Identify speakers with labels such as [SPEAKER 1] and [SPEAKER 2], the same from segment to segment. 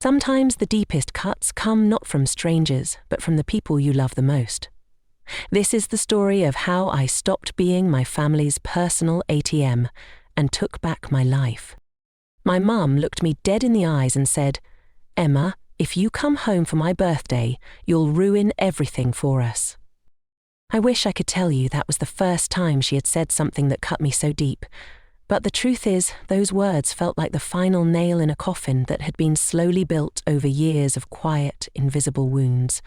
[SPEAKER 1] Sometimes the deepest cuts come not from strangers, but from the people you love the most. This is the story of how I stopped being my family's personal ATM and took back my life. My mum looked me dead in the eyes and said, "Emma, if you come home for my birthday, you'll ruin everything for us." I wish I could tell you that was the first time she had said something that cut me so deep, but the truth is, those words felt like the final nail in a coffin that had been slowly built over years of quiet, invisible wounds.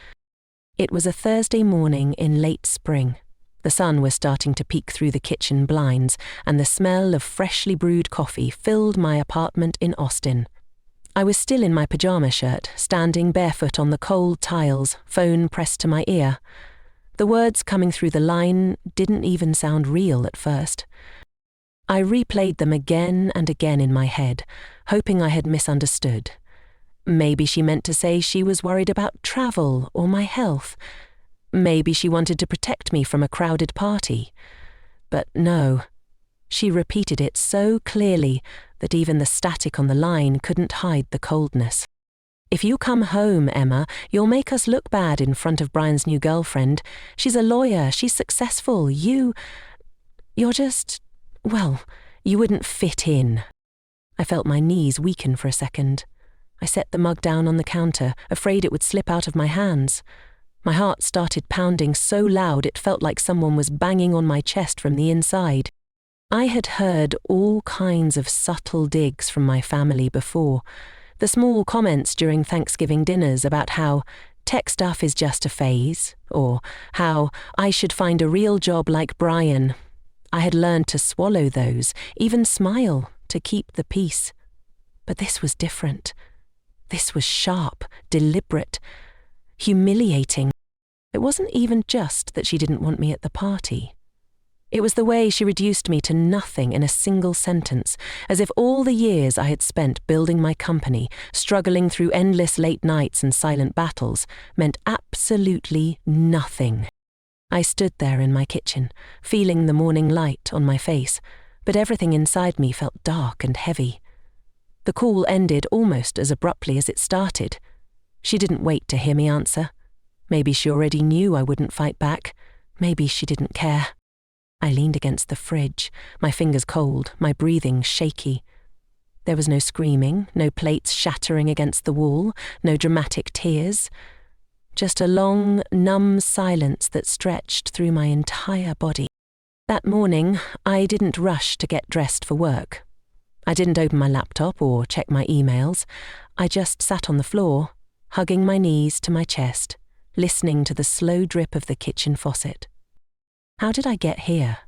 [SPEAKER 1] It was a Thursday morning in late spring. The sun was starting to peek through the kitchen blinds, and the smell of freshly brewed coffee filled my apartment in Austin. I was still in my pajama shirt, standing barefoot on the cold tiles, phone pressed to my ear. The words coming through the line didn't even sound real at first. I replayed them again and again in my head, hoping I had misunderstood. Maybe she meant to say she was worried about travel or my health. Maybe she wanted to protect me from a crowded party. But no, she repeated it so clearly that even the static on the line couldn't hide the coldness. "If you come home, Emma, you'll make us look bad in front of Brian's new girlfriend. She's a lawyer, she's successful. You're just, well, you wouldn't fit in." I felt my knees weaken for a second. I set the mug down on the counter, afraid it would slip out of my hands. My heart started pounding so loud it felt like someone was banging on my chest from the inside. I had heard all kinds of subtle digs from my family before. The small comments during Thanksgiving dinners about how tech stuff is just a phase, or how I should find a real job like Brian. I had learned to swallow those, even smile, to keep the peace. But this was different. This was sharp, deliberate, humiliating. It wasn't even just that she didn't want me at the party. It was the way she reduced me to nothing in a single sentence, as if all the years I had spent building my company, struggling through endless late nights and silent battles, meant absolutely nothing. I stood there in my kitchen, feeling the morning light on my face, but everything inside me felt dark and heavy. The call ended almost as abruptly as it started. She didn't wait to hear me answer. Maybe she already knew I wouldn't fight back. Maybe she didn't care. I leaned against the fridge, my fingers cold, my breathing shaky. There was no screaming, no plates shattering against the wall, no dramatic tears. Just a long, numb silence that stretched through my entire body. That morning, I didn't rush to get dressed for work. I didn't open my laptop or check my emails. I just sat on the floor, hugging my knees to my chest, listening to the slow drip of the kitchen faucet. How did I get here?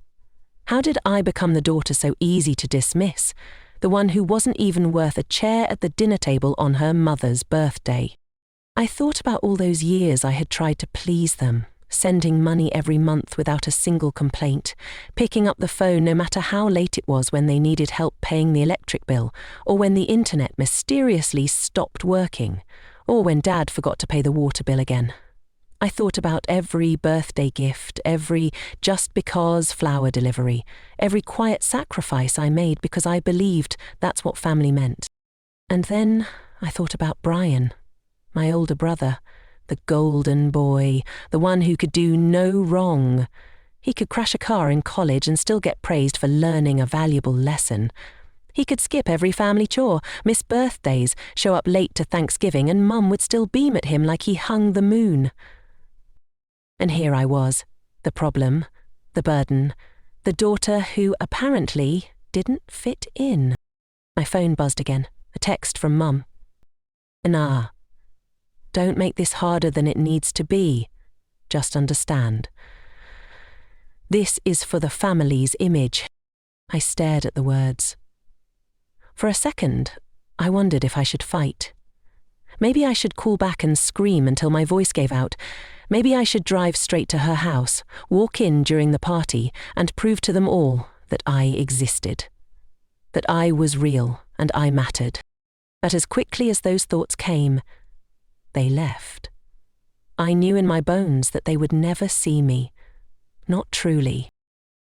[SPEAKER 1] How did I become the daughter so easy to dismiss, the one who wasn't even worth a chair at the dinner table on her mother's birthday? I thought about all those years I had tried to please them, sending money every month without a single complaint, picking up the phone no matter how late it was when they needed help paying the electric bill, or when the internet mysteriously stopped working, or when Dad forgot to pay the water bill again. I thought about every birthday gift, every just because flower delivery, every quiet sacrifice I made because I believed that's what family meant. And then I thought about Brian, my older brother, the golden boy, the one who could do no wrong. He could crash a car in college and still get praised for learning a valuable lesson. He could skip every family chore, miss birthdays, show up late to Thanksgiving, and Mum would still beam at him like he hung the moon. And here I was, the problem, the burden, the daughter who apparently didn't fit in. My phone buzzed again, a text from Mum. "Nah, don't make this harder than it needs to be. Just understand. This is for the family's image." I stared at the words. For a second, I wondered if I should fight. Maybe I should call back and scream until my voice gave out. Maybe I should drive straight to her house, walk in during the party, and prove to them all that I existed. That I was real and I mattered. But as quickly as those thoughts came, they left. I knew in my bones that they would never see me. Not truly.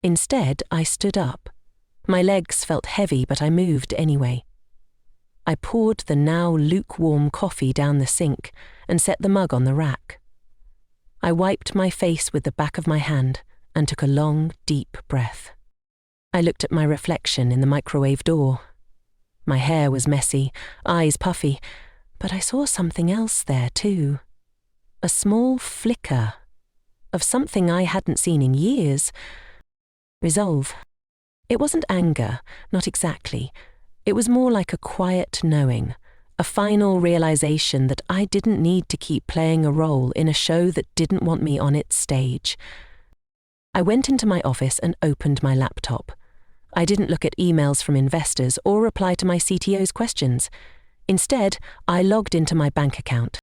[SPEAKER 1] Instead, I stood up. My legs felt heavy, but I moved anyway. I poured the now lukewarm coffee down the sink and set the mug on the rack. I wiped my face with the back of my hand and took a long, deep breath. I looked at my reflection in the microwave door. My hair was messy, eyes puffy, but I saw something else there too. A small flicker of something I hadn't seen in years. Resolve. It wasn't anger, not exactly. It was more like a quiet knowing, a final realization that I didn't need to keep playing a role in a show that didn't want me on its stage. I went into my office and opened my laptop. I didn't look at emails from investors or reply to my CTO's questions. Instead, I logged into my bank account.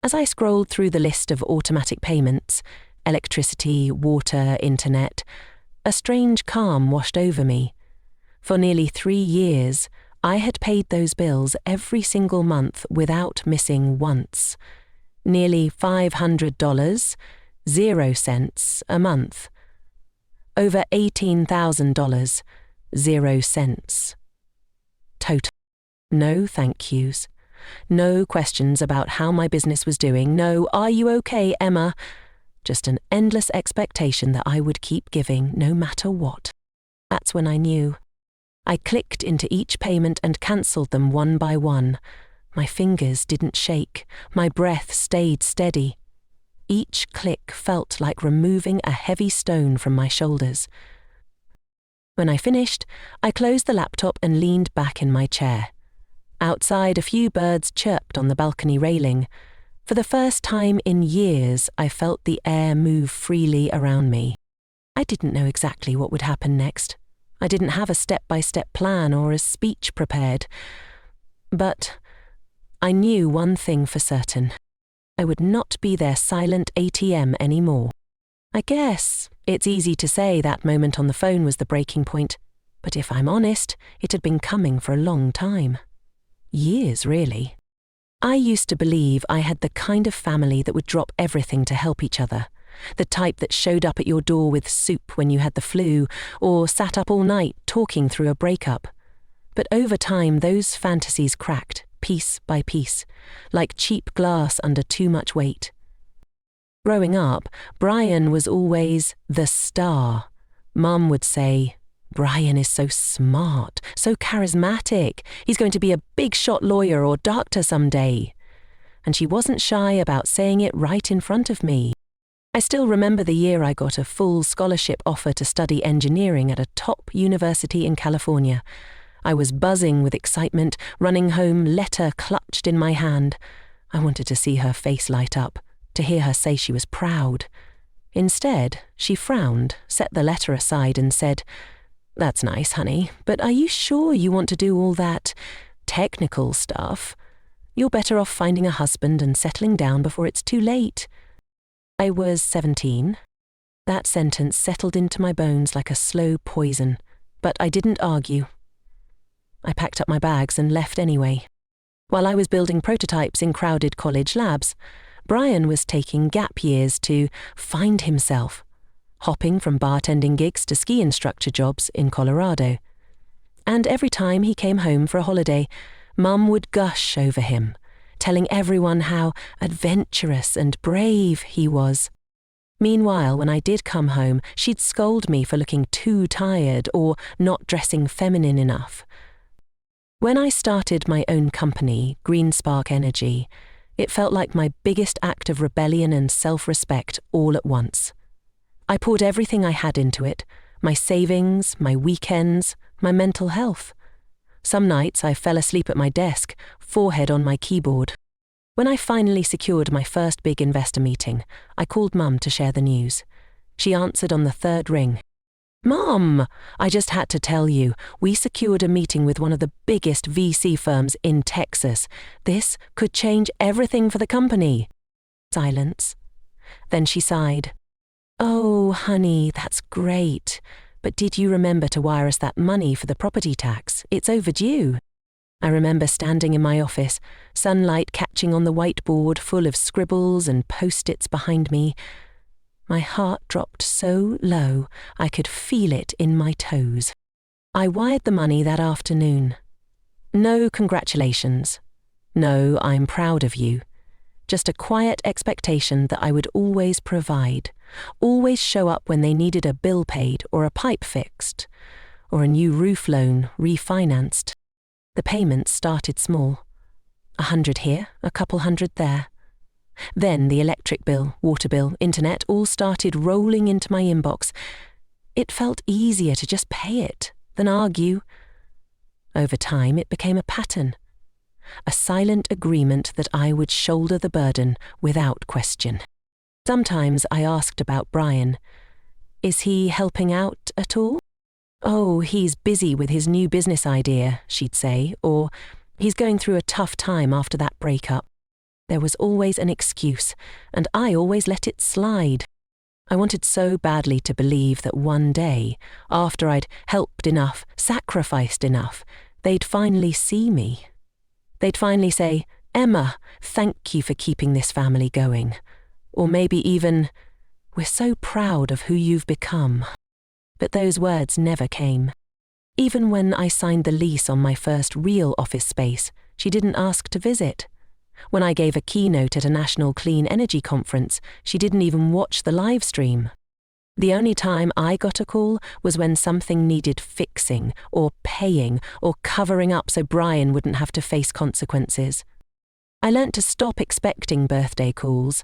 [SPEAKER 1] As I scrolled through the list of automatic payments, electricity, water, internet, a strange calm washed over me. For nearly 3 years, I had paid those bills every single month without missing once. Nearly $500, 0 cents a month. Over $18,000, 0 cents. Total. No thank yous. No questions about how my business was doing. No, "Are you okay, Emma?" Just an endless expectation that I would keep giving no matter what. That's when I knew. I clicked into each payment and cancelled them one by one. My fingers didn't shake. My breath stayed steady. Each click felt like removing a heavy stone from my shoulders. When I finished, I closed the laptop and leaned back in my chair. Outside, a few birds chirped on the balcony railing. For the first time in years, I felt the air move freely around me. I didn't know exactly what would happen next. I didn't have a step-by-step plan or a speech prepared. But I knew one thing for certain. I would not be their silent ATM anymore. I guess it's easy to say that moment on the phone was the breaking point, but if I'm honest, it had been coming for a long time. Years, really. I used to believe I had the kind of family that would drop everything to help each other, the type that showed up at your door with soup when you had the flu, or sat up all night talking through a breakup. But over time, those fantasies cracked, piece by piece, like cheap glass under too much weight. Growing up, Brian was always the star. Mum would say, "Brian is so smart, so charismatic. He's going to be a big-shot lawyer or doctor someday." And she wasn't shy about saying it right in front of me. I still remember the year I got a full scholarship offer to study engineering at a top university in California. I was buzzing with excitement, running home, letter clutched in my hand. I wanted to see her face light up, to hear her say she was proud. Instead, she frowned, set the letter aside and said, "That's nice, honey, but are you sure you want to do all that technical stuff? You're better off finding a husband and settling down before it's too late." I was 17. That sentence settled into my bones like a slow poison, but I didn't argue. I packed up my bags and left anyway. While I was building prototypes in crowded college labs, Brian was taking gap years to find himself, hopping from bartending gigs to ski instructor jobs in Colorado. And every time he came home for a holiday, Mum would gush over him, telling everyone how adventurous and brave he was. Meanwhile, when I did come home, she'd scold me for looking too tired or not dressing feminine enough. When I started my own company, Green Spark Energy, it felt like my biggest act of rebellion and self-respect all at once. I poured everything I had into it, my savings, my weekends, my mental health. Some nights I fell asleep at my desk, forehead on my keyboard. When I finally secured my first big investor meeting, I called Mum to share the news. She answered on the 3rd ring. "Mum, I just had to tell you, we secured a meeting with one of the biggest VC firms in Texas. This could change everything for the company." Silence. Then she sighed. "Oh, honey, that's great. But did you remember to wire us that money for the property tax? It's overdue." I remember standing in my office, sunlight catching on the whiteboard full of scribbles and post-its behind me. My heart dropped so low I could feel it in my toes. I wired the money that afternoon. No congratulations. No, I'm proud of you. Just a quiet expectation that I would always provide, always show up when they needed a bill paid or a pipe fixed, or a new roof loan refinanced. The payments started small. 100 here, a couple hundred there. Then the electric bill, water bill, internet all started rolling into my inbox. It felt easier to just pay it than argue. Over time, it became a pattern, a silent agreement that I would shoulder the burden without question. Sometimes I asked about Brian. Is he helping out at all? Oh, he's busy with his new business idea, she'd say, or he's going through a tough time after that breakup. There was always an excuse, and I always let it slide. I wanted so badly to believe that one day, after I'd helped enough, sacrificed enough, they'd finally see me. They'd finally say, "Emma, thank you for keeping this family going." Or maybe even, "We're so proud of who you've become." But those words never came. Even when I signed the lease on my first real office space, she didn't ask to visit. When I gave a keynote at a national clean energy conference, she didn't even watch the live stream. The only time I got a call was when something needed fixing or paying or covering up so Brian wouldn't have to face consequences. I learnt to stop expecting birthday calls.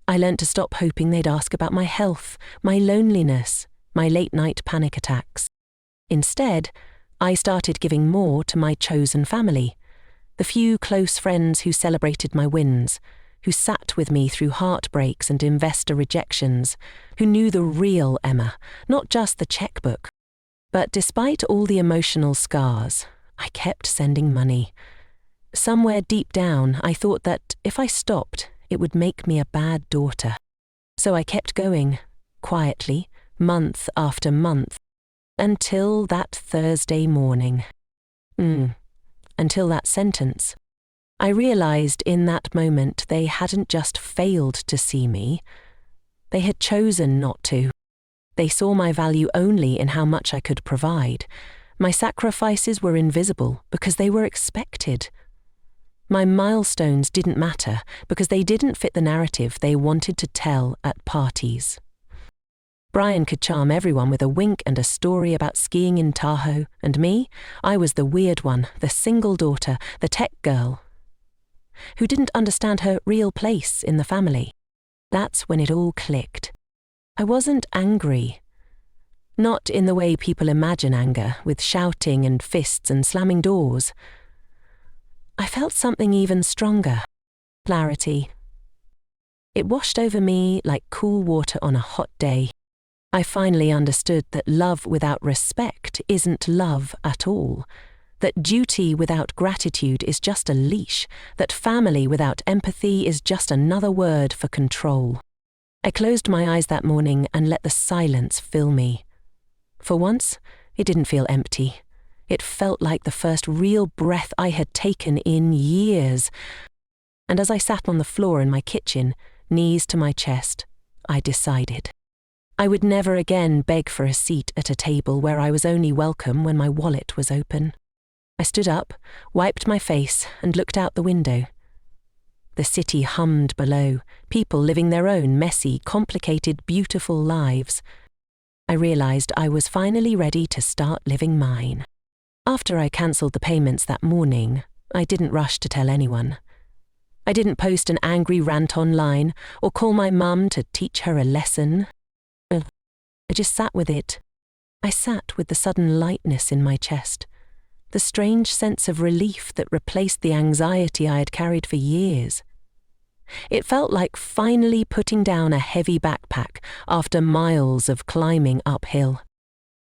[SPEAKER 1] I learnt to stop hoping they'd ask about my health, my loneliness, my late-night panic attacks. Instead, I started giving more to my chosen family, the few close friends who celebrated my wins, who sat with me through heartbreaks and investor rejections, who knew the real Emma, not just the checkbook. But despite all the emotional scars, I kept sending money. Somewhere deep down, I thought that if I stopped, it would make me a bad daughter. So I kept going, quietly, month after month, until that Thursday morning. Until that sentence. I realized in that moment they hadn't just failed to see me, they had chosen not to. They saw my value only in how much I could provide. My sacrifices were invisible because they were expected. My milestones didn't matter because they didn't fit the narrative they wanted to tell at parties. Brian could charm everyone with a wink and a story about skiing in Tahoe, and me, I was the weird one, the single daughter, the tech girl, who didn't understand her real place in the family. That's when it all clicked. I wasn't angry. Not in the way people imagine anger, with shouting and fists and slamming doors. I felt something even stronger. Clarity. It washed over me like cool water on a hot day. I finally understood that love without respect isn't love at all, that duty without gratitude is just a leash, that family without empathy is just another word for control. I closed my eyes that morning and let the silence fill me. For once, it didn't feel empty. It felt like the first real breath I had taken in years. And as I sat on the floor in my kitchen, knees to my chest, I decided. I would never again beg for a seat at a table where I was only welcome when my wallet was open. I stood up, wiped my face, and looked out the window. The city hummed below, people living their own messy, complicated, beautiful lives. I realized I was finally ready to start living mine. After I cancelled the payments that morning, I didn't rush to tell anyone. I didn't post an angry rant online or call my mum to teach her a lesson. I just sat with it. I sat with the sudden lightness in my chest, the strange sense of relief that replaced the anxiety I had carried for years. It felt like finally putting down a heavy backpack after miles of climbing uphill.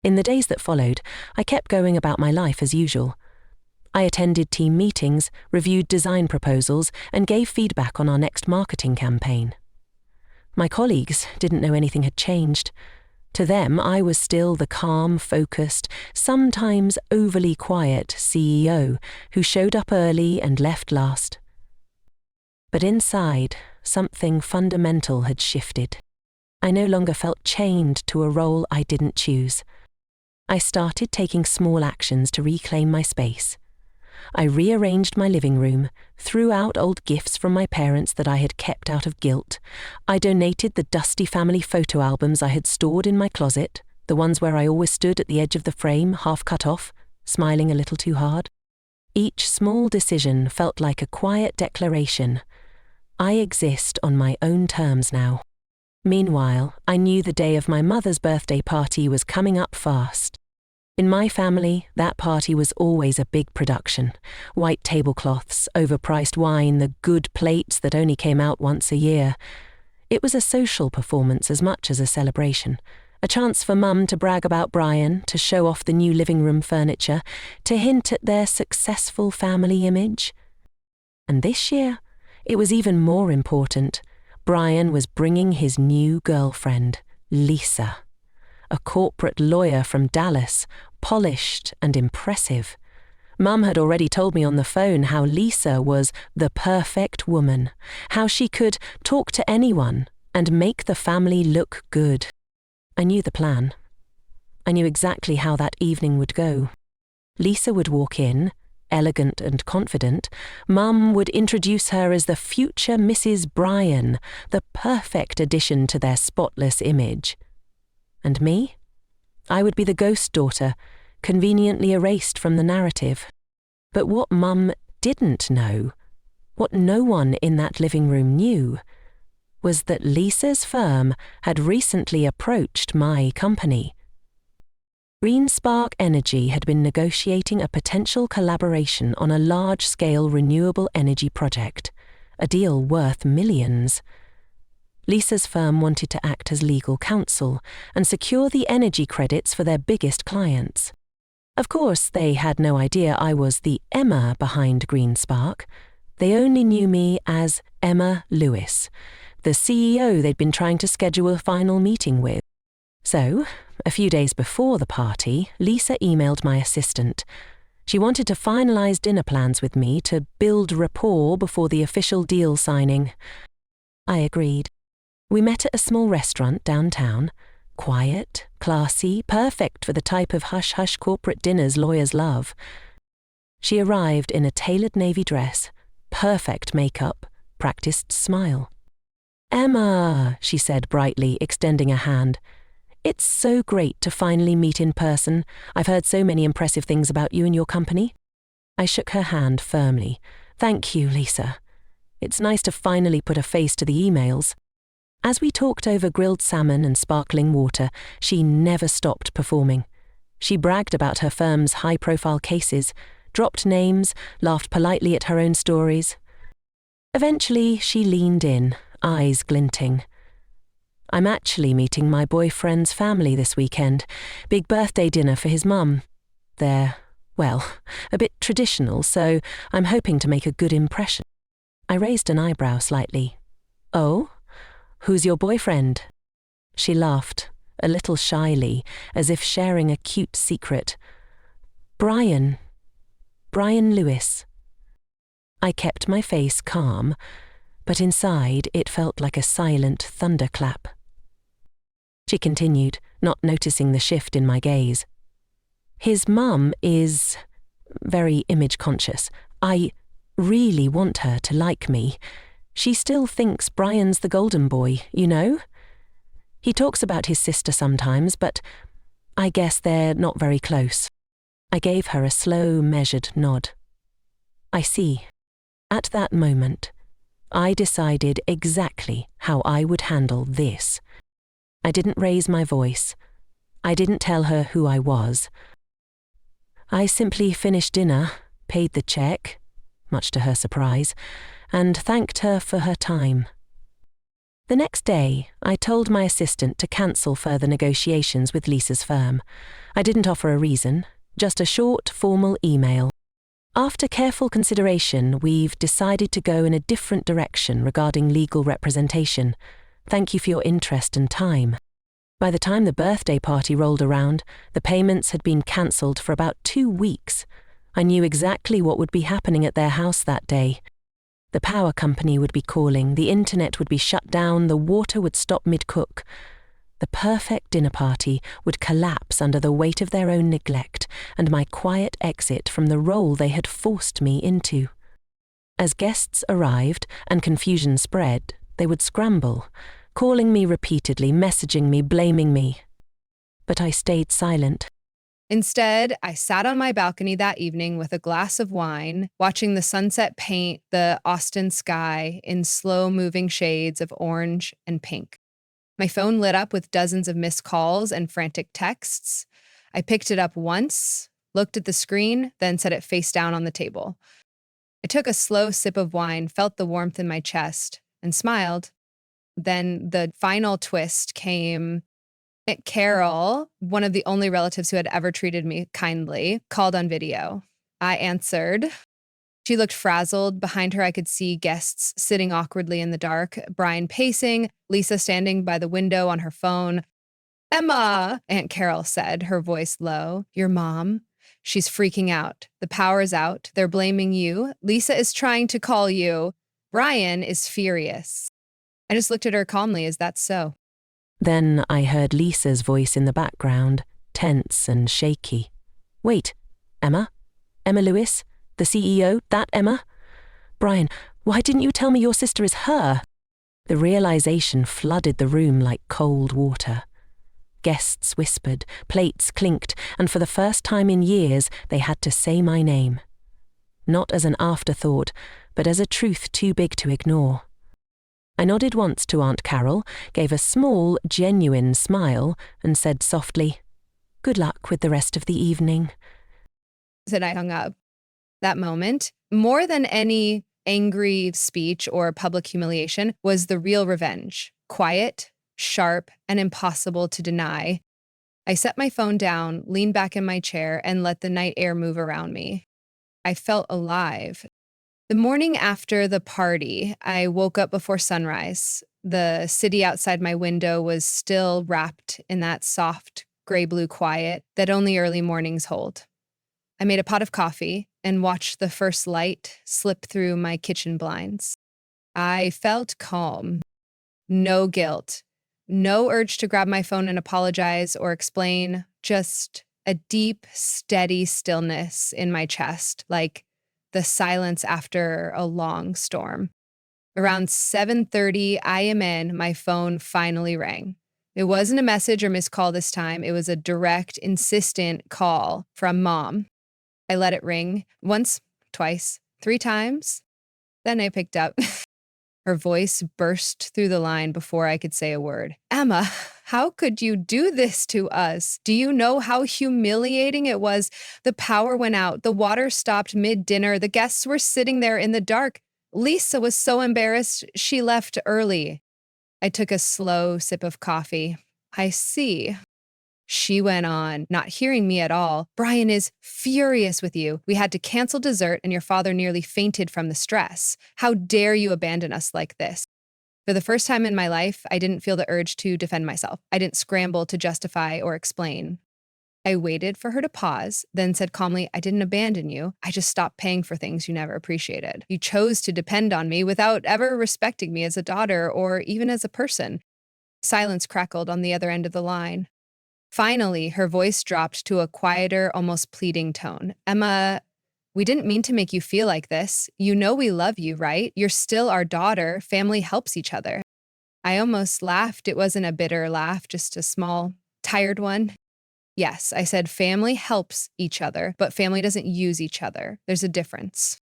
[SPEAKER 1] In the days that followed, I kept going about my life as usual. I attended team meetings, reviewed design proposals, and gave feedback on our next marketing campaign. My colleagues didn't know anything had changed. To them, I was still the calm, focused, sometimes overly quiet CEO who showed up early and left last. But inside, something fundamental had shifted. I no longer felt chained to a role I didn't choose. I started taking small actions to reclaim my space. I rearranged my living room, threw out old gifts from my parents that I had kept out of guilt. I donated the dusty family photo albums I had stored in my closet, the ones where I always stood at the edge of the frame, half cut off, smiling a little too hard. Each small decision felt like a quiet declaration. I exist on my own terms now. Meanwhile, I knew the day of my mother's birthday party was coming up fast. In my family, that party was always a big production. White tablecloths, overpriced wine, the good plates that only came out once a year. It was a social performance as much as a celebration. A chance for Mum to brag about Brian, to show off the new living room furniture, to hint at their successful family image. And this year, it was even more important. Brian was bringing his new girlfriend, Lisa. A corporate lawyer from Dallas, polished and impressive. Mum had already told me on the phone how Lisa was the perfect woman, how she could talk to anyone and make the family look good. I knew the plan. I knew exactly how that evening would go. Lisa would walk in, elegant and confident. Mum would introduce her as the future Mrs. Brian, the perfect addition to their spotless image. And me? I would be the ghost daughter, conveniently erased from the narrative. But what Mum didn't know, what no one in that living room knew, was that Lisa's firm had recently approached my company. GreenSpark Energy had been negotiating a potential collaboration on a large-scale renewable energy project, a deal worth millions. Lisa's firm wanted to act as legal counsel and secure the energy credits for their biggest clients. Of course, they had no idea I was the Emma behind GreenSpark. They only knew me as Emma Lewis, the CEO they'd been trying to schedule a final meeting with. So, a few days before the party, Lisa emailed my assistant. She wanted to finalize dinner plans with me to build rapport before the official deal signing. I agreed. We met at a small restaurant downtown. Quiet, classy, perfect for the type of hush-hush corporate dinners lawyers love. She arrived in a tailored navy dress, perfect makeup, practiced smile. "Emma," she said brightly, extending a hand. "It's so great to finally meet in person. I've heard so many impressive things about you and your company." I shook her hand firmly. "Thank you, Lisa. It's nice to finally put a face to the emails." As we talked over grilled salmon and sparkling water, she never stopped performing. She bragged about her firm's high-profile cases, dropped names, laughed politely at her own stories. Eventually, she leaned in, eyes glinting. "I'm actually meeting my boyfriend's family this weekend. Big birthday dinner for his mum. They're, well, a bit traditional, so I'm hoping to make a good impression." I raised an eyebrow slightly. "Oh? Who's your boyfriend?" She laughed, a little shyly, as if sharing a cute secret. Brian Lewis." I kept my face calm, but inside it felt like a silent thunderclap. She continued, not noticing the shift in my gaze. "His mum is very image-conscious. I really want her to like me. She still thinks Brian's the golden boy, you know? He talks about his sister sometimes, but I guess they're not very close." I gave her a slow, measured nod. "I see." At that moment, I decided exactly how I would handle this. I didn't raise my voice. I didn't tell her who I was. I simply finished dinner, paid the check, much to her surprise, and thanked her for her time. The next day, I told my assistant to cancel further negotiations with Lisa's firm. I didn't offer a reason, just a short, formal email. "After careful consideration, we've decided to go in a different direction regarding legal representation. Thank you for your interest and time." By the time the birthday party rolled around, the payments had been cancelled for about 2 weeks. I knew exactly what would be happening at their house that day. The power company would be calling, the internet would be shut down, the water would stop mid-cook. The perfect dinner party would collapse under the weight of their own neglect and my quiet exit from the role they had forced me into. As guests arrived and confusion spread, they would scramble, calling me repeatedly, messaging me, blaming me. But I stayed silent.
[SPEAKER 2] Instead, I sat on my balcony that evening with a glass of wine, watching the sunset paint the Austin sky in slow-moving shades of orange and pink. My phone lit up with dozens of missed calls and frantic texts. I picked it up once, looked at the screen, then set it face down on the table. I took a slow sip of wine, felt the warmth in my chest, and smiled. Then the final twist came. Aunt Carol, one of the only relatives who had ever treated me kindly, called on video. I answered. She looked frazzled. Behind her, I could see guests sitting awkwardly in the dark, Brian pacing, Lisa standing by the window on her phone. "Emma," Aunt Carol said, her voice low. "Your mom? She's freaking out. The power is out. They're blaming you. Lisa is trying to call you. Brian is furious." I just looked at her calmly. Is that so?
[SPEAKER 1] Then I heard Lisa's voice in the background, tense and shaky. "Wait, Emma? Emma Lewis? The CEO? That Emma? Brian, why didn't you tell me your sister is her?" The realization flooded the room like cold water. Guests whispered, plates clinked, and for the first time in years, they had to say my name. Not as an afterthought, but as a truth too big to ignore. I nodded once to Aunt Carol, gave a small, genuine smile, and said softly, "Good luck with the rest of the evening."
[SPEAKER 2] Then I hung up. That moment, more than any angry speech or public humiliation, was the real revenge. Quiet, sharp, and impossible to deny. I set my phone down, leaned back in my chair, and let the night air move around me. I felt alive. The morning after the party, I woke up before sunrise. The city outside my window was still wrapped in that soft, gray-blue quiet that only early mornings hold. I made a pot of coffee and watched the first light slip through my kitchen blinds. I felt calm. No guilt. No urge to grab my phone and apologize or explain. Just a deep, steady stillness in my chest, like the silence after a long storm. Around 7:30 a.m., my phone finally rang. It wasn't a message or missed call this time. It was a direct, insistent call from Mom. I let it ring once, twice, 3 times. Then I picked up. Her voice burst through the line before I could say a word. "Emma, how could you do this to us? Do you know how humiliating it was? The power went out. The water stopped mid-dinner. The guests were sitting there in the dark. Lisa was so embarrassed, she left early." I took a slow sip of coffee. "I see." She went on, not hearing me at all. "Brian is furious with you. We had to cancel dessert and your father nearly fainted from the stress. How dare you abandon us like this?" For the first time in my life, I didn't feel the urge to defend myself. I didn't scramble to justify or explain. I waited for her to pause, then said calmly, "I didn't abandon you. I just stopped paying for things you never appreciated. You chose to depend on me without ever respecting me as a daughter or even as a person." Silence crackled on the other end of the line. Finally, her voice dropped to a quieter, almost pleading tone. "Emma, we didn't mean to make you feel like this. You know we love you, right? You're still our daughter. Family helps each other." I almost laughed. It wasn't a bitter laugh, just a small, tired one. "Yes," I said, "family helps each other, but family doesn't use each other. There's a difference."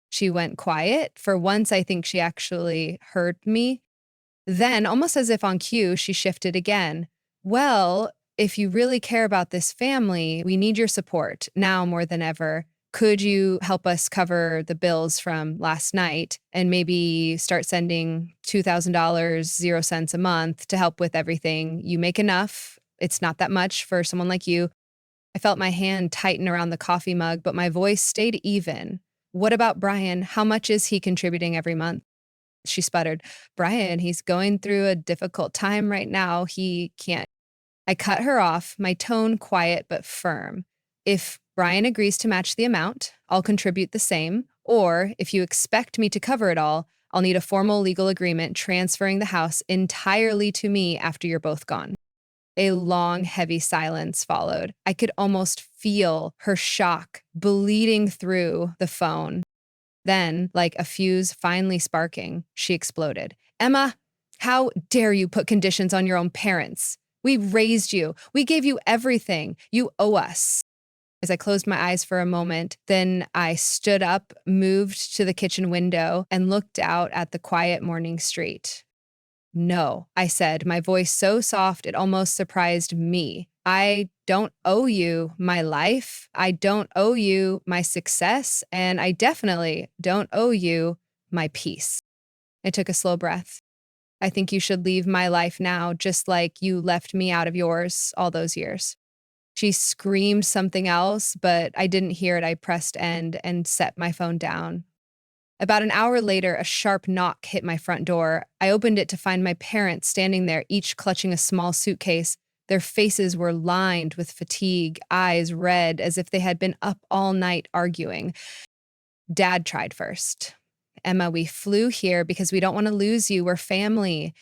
[SPEAKER 2] She went quiet. For once, I think she actually heard me. Then, almost as if on cue, she shifted again. "Well, if you really care about this family, we need your support now more than ever. Could you help us cover the bills from last night and maybe start sending $2,000, 0 cents a month to help with everything? You make enough. It's not that much for someone like you." I felt my hand tighten around the coffee mug, but my voice stayed even. "What about Brian? How much is he contributing every month?" She sputtered. "Brian, he's going through a difficult time right now. He can't." I cut her off, my tone quiet but firm. "If Brian agrees to match the amount, I'll contribute the same. Or if you expect me to cover it all, I'll need a formal legal agreement transferring the house entirely to me after you're both gone." A long, heavy silence followed. I could almost feel her shock bleeding through the phone. Then, like a fuse finally sparking, she exploded. Emma, how dare you put conditions on your own parents? We raised you. We gave you everything. You owe us. As I closed my eyes for a moment, then I stood up, moved to the kitchen window, and looked out at the quiet morning street. No, I said, my voice so soft it almost surprised me. I don't owe you my life. I don't owe you my success. And I definitely don't owe you my peace. I took a slow breath. I think you should leave my life now, just like you left me out of yours all those years. She screamed something else, but I didn't hear it. I pressed end and set my phone down. About an hour later, a sharp knock hit my front door. I opened it to find my parents standing there, each clutching a small suitcase. Their faces were lined with fatigue, eyes red, as if they had been up all night arguing. Dad tried first. Emma, we flew here because we don't want to lose you. We're family.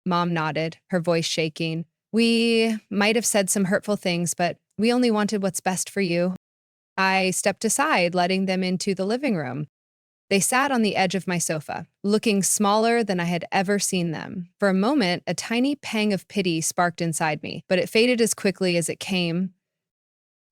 [SPEAKER 2] Mom nodded, her voice shaking. We might have said some hurtful things, but we only wanted what's best for you. I stepped aside, letting them into the living room. They sat on the edge of my sofa, looking smaller than I had ever seen them. For a moment, a tiny pang of pity sparked inside me, but it faded as quickly as it came.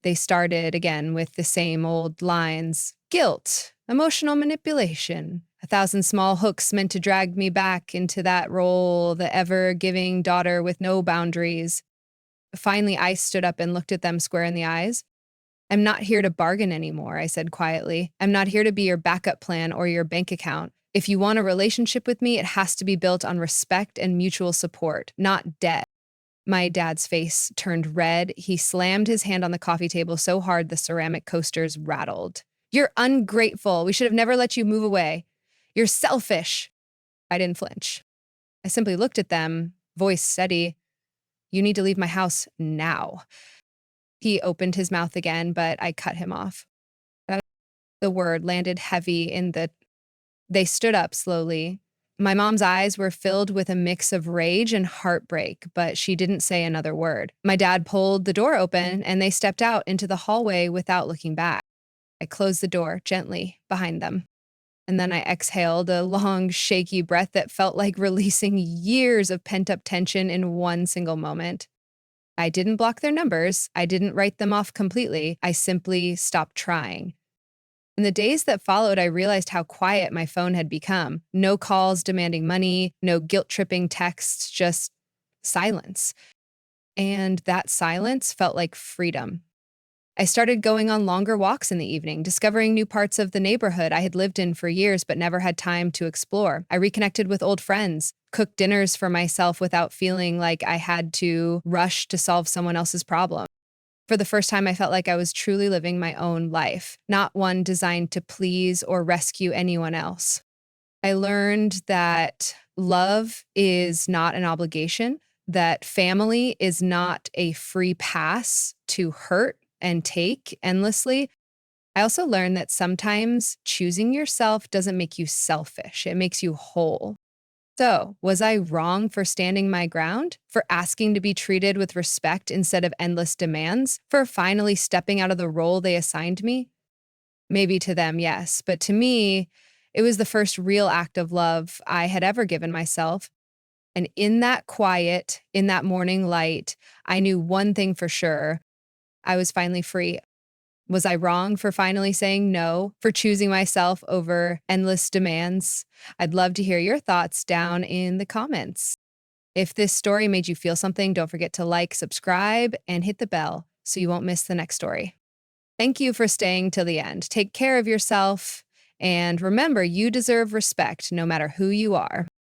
[SPEAKER 2] They started again with the same old lines: guilt, emotional manipulation, 1,000 small hooks meant to drag me back into that role, the ever-giving daughter with no boundaries. Finally, I stood up and looked at them square in the eyes. I'm not here to bargain anymore, I said quietly. I'm not here to be your backup plan or your bank account. If you want a relationship with me, it has to be built on respect and mutual support, not debt. My dad's face turned red. He slammed his hand on the coffee table so hard the ceramic coasters rattled. You're ungrateful. We should have never let you move away. You're selfish. I didn't flinch. I simply looked at them, voice steady. You need to leave my house now. He opened his mouth again, but I cut him off. The word landed heavy in the... They stood up slowly. My mom's eyes were filled with a mix of rage and heartbreak, but she didn't say another word. My dad pulled the door open, and they stepped out into the hallway without looking back. I closed the door gently behind them. And then I exhaled a long, shaky breath that felt like releasing years of pent-up tension in one single moment. I didn't block their numbers. I didn't write them off completely. I simply stopped trying. In the days that followed, I realized how quiet my phone had become. No calls demanding money, no guilt-tripping texts, just silence. And that silence felt like freedom. I started going on longer walks in the evening, discovering new parts of the neighborhood I had lived in for years but never had time to explore. I reconnected with old friends, cooked dinners for myself without feeling like I had to rush to solve someone else's problem. For the first time, I felt like I was truly living my own life, not one designed to please or rescue anyone else. I learned that love is not an obligation, that family is not a free pass to hurt and take endlessly. I also learned that sometimes choosing yourself doesn't make you selfish, it makes you whole. So, was I wrong for standing my ground? For asking to be treated with respect instead of endless demands? For finally stepping out of the role they assigned me? Maybe to them, yes, but to me, it was the first real act of love I had ever given myself. And in that quiet, in that morning light, I knew one thing for sure: I was finally free. Was I wrong for finally saying no, for choosing myself over endless demands? I'd love to hear your thoughts down in the comments. If this story made you feel something, don't forget to like, subscribe, and hit the bell so you won't miss the next story. Thank you for staying till the end. Take care of yourself, and remember, you deserve respect no matter who you are.